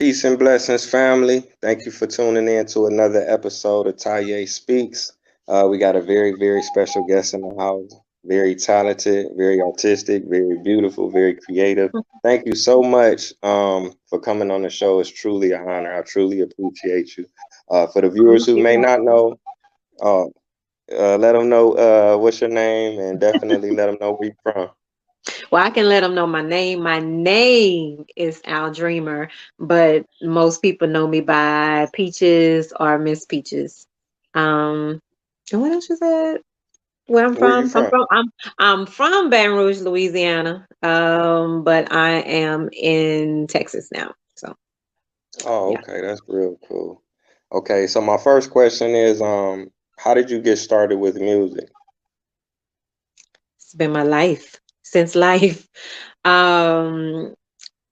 Peace and blessings, family. Thank you for tuning in to another episode of Taye Speaks. We got a very, very special guest in the house. Very talented, very artistic, very beautiful, very creative. Thank you so much for coming on the show. It's truly an honor. I truly appreciate you. For the viewers Thank who may you. not know, uh, let them know what's your name and definitely let them know where you're from. Well, I can let them know my name. My name is Al Dreamer, but most people know me by Peaches or Miss Peaches. Um, and what else you said? Where I'm Where you from? from? I'm from Baton Rouge, Louisiana. But I am in Texas now. So Oh, yeah, okay, that's real cool. Okay, so my first question is, how did you get started with music? it's been my life since life. Um,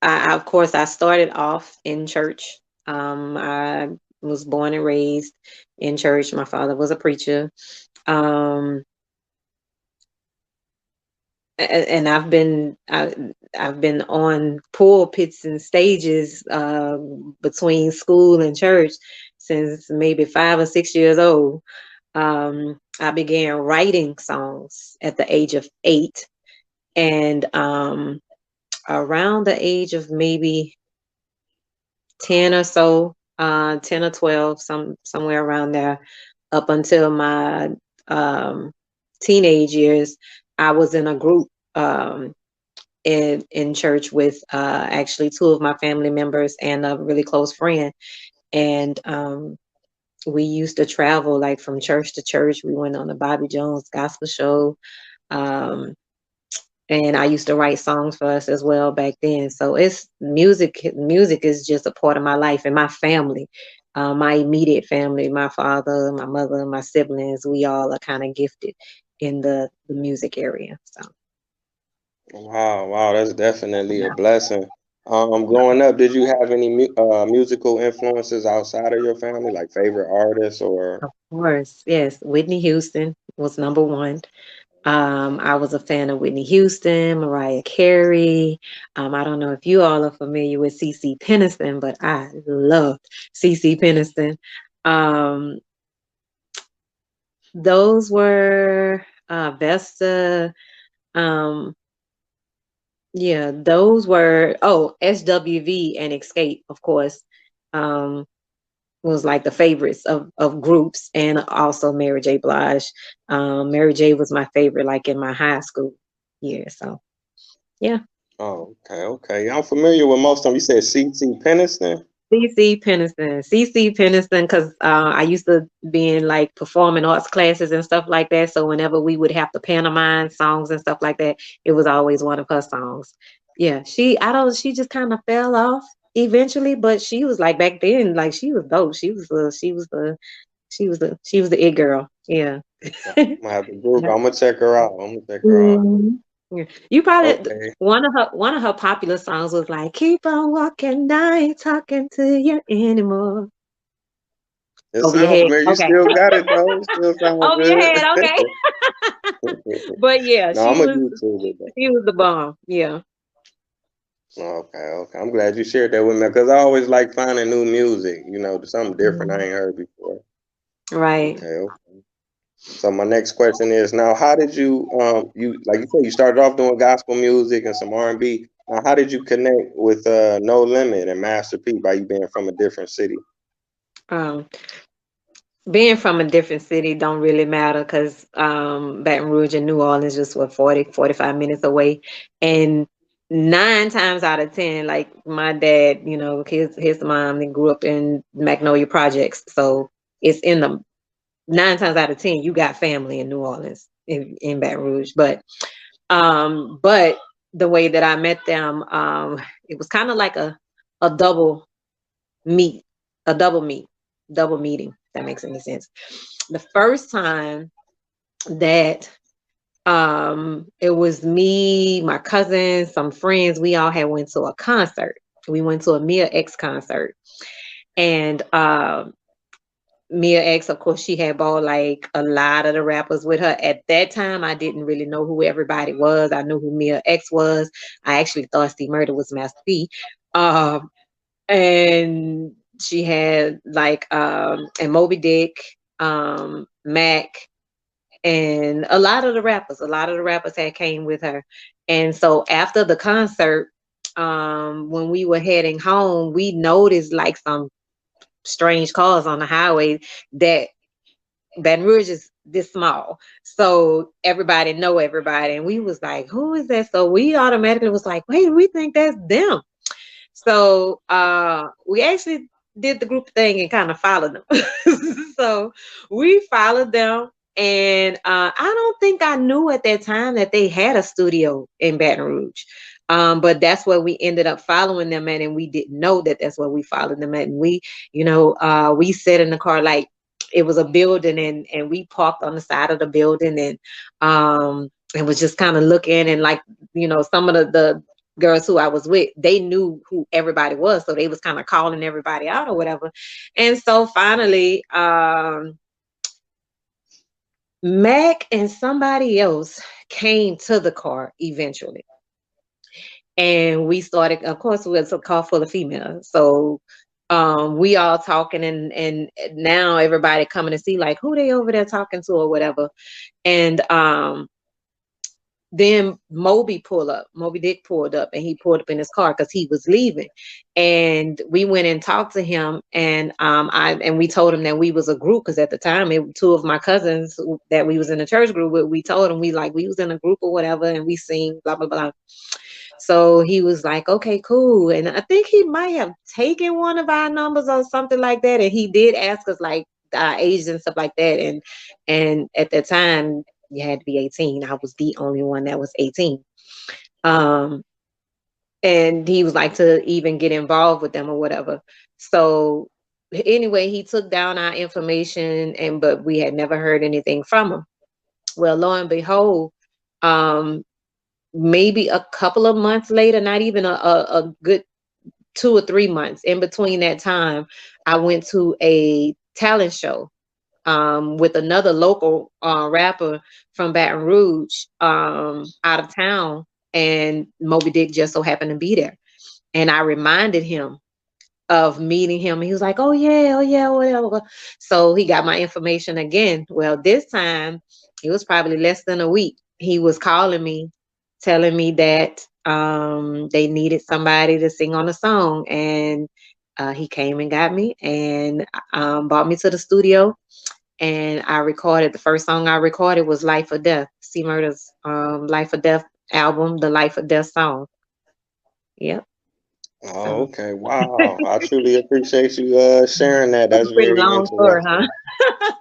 of course, I started off in church. I was born and raised in church. My father was a preacher. Um, and I've been on pulpits and stages between school and church since maybe 5 or 6 years old. I began writing songs at the age of 8, and around the age of maybe 10 or so, 10 or 12, somewhere around there, up until my um, teenage years, I was in a group in church with actually two of my family members and a really close friend. And we used to travel like from church to church. We went on the Bobby Jones gospel show. Um, and I used to write songs for us as well back then. So it's music. Music is just a part of my life and my family, my immediate family, my father, my mother, my siblings. We all are kind of gifted in the music area. So Wow, wow, that's definitely a yeah, blessing. Growing up, did you have any musical influences outside of your family, like favorite artists or? of course, yes. Whitney Houston was number one. I was a fan of Whitney Houston, Mariah Carey. I don't know if you all are familiar with CC Peniston, but I loved CC Peniston. Um, those were Vesta. Um, yeah, those were SWV and Escape, of course. Um, was like the favorites of groups, and also Mary J. Blige. Mary J. was my favorite, like in my high school year. So yeah. Oh, okay, okay. Yeah, I'm familiar with most of them. You said C.C. Peniston? CC Peniston, because I used to be in like performing arts classes and stuff like that. So whenever we would have to pantomime songs and stuff like that, it was always one of her songs. Yeah, she just kind of fell off eventually, but she was like back then, like she was dope. She was the it girl. Yeah. I'm gonna have to Google. I'm gonna check her out. I'm gonna check her out. Mhm. Yeah. You probably Okay. one of her popular songs was like "Keep on walking, I ain't talking to you anymore." It Over your sounds head, familiar. You okay. still got it though. It still sounds Over your good. head, okay. But yeah, No, I'm a YouTuber though. she was the bomb. Yeah. Okay, okay. I'm glad you shared that with me because I always like finding new music, something different I Mhm. ain't heard before. Right. Okay, okay. So my next question is now how did you you like you said you started off doing gospel music and some R&B. Now how did you connect with No Limit and Master P by you being from a different city? Um, being from a different city don't really matter because Baton Rouge and New Orleans just what 40 to 45 minutes away, and 9 times out of 10, like my dad, his mom, they grew up in Magnolia Projects, so it's in the 9 times out of 10 you got family in New Orleans in Baton Rouge, but the way that I met them, it was kind of like a double meet, a double meeting. If that makes any sense. The first time that it was me, my cousins, some friends, we all had went to a concert. We went to a Mia X concert, and Mia X, of course, she had bought like a lot of the rappers with her. At that time, I didn't really know who everybody was. I knew who Mia X was. I actually thought Steve Murder was Master P. Um, And she had like and Moby Dick, Mac, and a lot of the rappers had came with her. And so after the concert, when we were heading home, we noticed like some strange cars on the highway. That Baton Rouge is this small, so everybody know everybody, and we was like, who is that? So we automatically was like, wait, we think that's them. So we actually did the group thing and kind of followed them. So we followed them. And I don't think I knew at that time that they had a studio in Baton Rouge. But that's where we ended up following them at, and we didn't know that that's where we followed them at. And we, we sat in the car like it was a building, and we parked on the side of the building, and was just kind of looking, and like, some of the girls who I was with, they knew who everybody was, so they was kind of calling everybody out or whatever. And so finally, Mac and somebody else came to the car eventually, and we started. Of course, it was a car full of females, so we all talking, and now everybody coming to see like who they over there talking to or whatever. And then Moby Dick pulled up, and he pulled up in his car because he was leaving. And we went and talked to him, and we told him that we was a group, because at the time two of my cousins that we was in a church group with, we told him we was in a group or whatever, and we sing blah blah blah. So he was like, okay, cool. And I think he might have taken one of our numbers or something like that. And he did ask us like our age and stuff like that. And at that time, you had to be 18. I was the only one that was 18. And he was like to even get involved with them or whatever. So anyway, he took down our information, but we had never heard anything from him. Well, lo and behold, maybe a couple of months later, not even a good 2 or 3 months in between that time, I went to a talent show with another local rapper from Baton Rouge, out of town, and Moby Dick just so happened to be there. And I reminded him of meeting him. He was like, oh yeah, whatever. So he got my information again. Well, this time it was probably less than a week. He was calling me, telling me that they needed somebody to sing on a song. And he came and got me, and brought me to the studio. And I recorded, the first song I recorded was Life or Death, C Murder's Life or Death album, the Life or Death song. Yep. Oh, So okay. Wow. I truly appreciate you sharing that. it's That's a pretty very long story, interesting.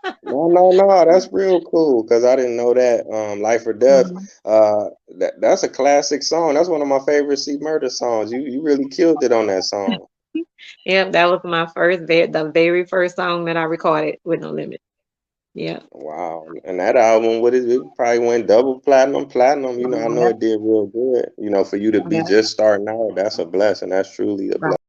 huh? No. That's real cool because I didn't know that. Life or Death. Mhm. That's a classic song. That's one of my favorite C Murder songs. You really killed it on that song. Yep, that was my the very first song that I recorded with No Limit. Yeah. Wow. And that album, what is it? Probably went double platinum. I know Yeah. it did real good. For you to be Yeah. just starting out, that's a blessing. That's truly a blessing.